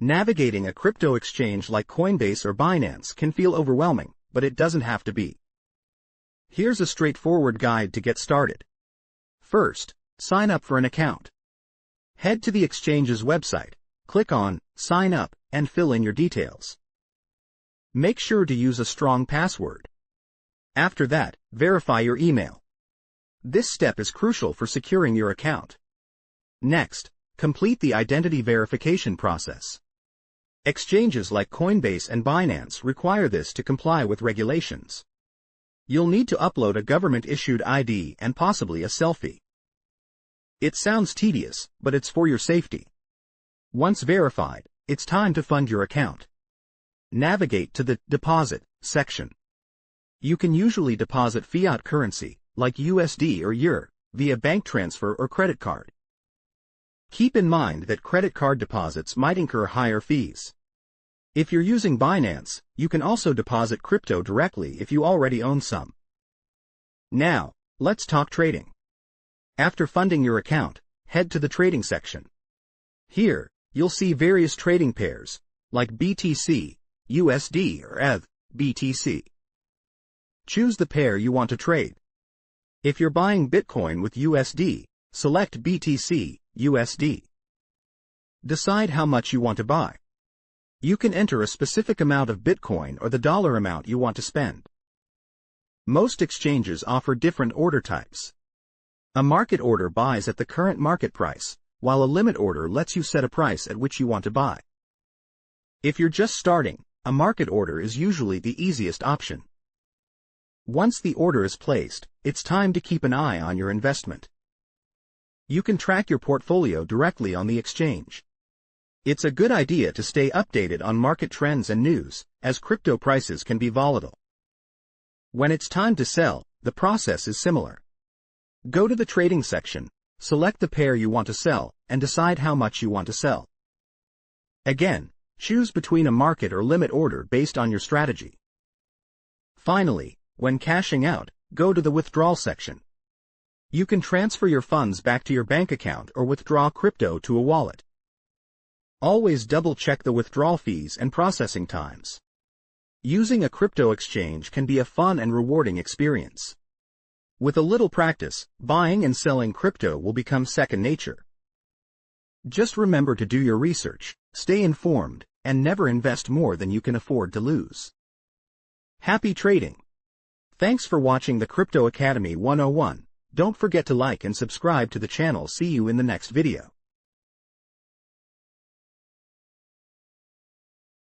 Navigating a crypto exchange like Coinbase or Binance can feel overwhelming, but it doesn't have to be. Here's a straightforward guide to get started. First, sign up for an account. Head to the exchange's website, click on Sign Up, and fill in your details. Make sure to use a strong password. After that, verify your email. This step is crucial for securing your account. Next, complete the identity verification process. Exchanges like Coinbase and Binance require this to comply with regulations. You'll need to upload a government-issued ID and possibly a selfie. It sounds tedious, but it's for your safety. Once verified, it's time to fund your account. Navigate to the Deposit section. You can usually deposit fiat currency, like USD or EUR, via bank transfer or credit card. Keep in mind that credit card deposits might incur higher fees. If you're using Binance, you can also deposit crypto directly if you already own some. Now, let's talk trading. After funding your account, head to the trading section. Here, you'll see various trading pairs, like BTC, USD or ETH, BTC. Choose the pair you want to trade. If you're buying Bitcoin with USD, select BTC, USD. Decide how much you want to buy. You can enter a specific amount of Bitcoin or the dollar amount you want to spend. Most exchanges offer different order types. A market order buys at the current market price, while a limit order lets you set a price at which you want to buy. If you're just starting, a market order is usually the easiest option. Once the order is placed, it's time to keep an eye on your investment. You can track your portfolio directly on the exchange. It's a good idea to stay updated on market trends and news, as crypto prices can be volatile. When it's time to sell, the process is similar. Go to the trading section, select the pair you want to sell, and decide how much you want to sell. Again, choose between a market or limit order based on your strategy. Finally, when cashing out, go to the withdrawal section. You can transfer your funds back to your bank account or withdraw crypto to a wallet. Always double-check the withdrawal fees and processing times. Using a crypto exchange can be a fun and rewarding experience. With a little practice, buying and selling crypto will become second nature. Just remember to do your research, stay informed, and never invest more than you can afford to lose. Happy trading! Thanks for watching the Crypto Academy 101. Don't forget to like and subscribe to the channel. See you in the next video.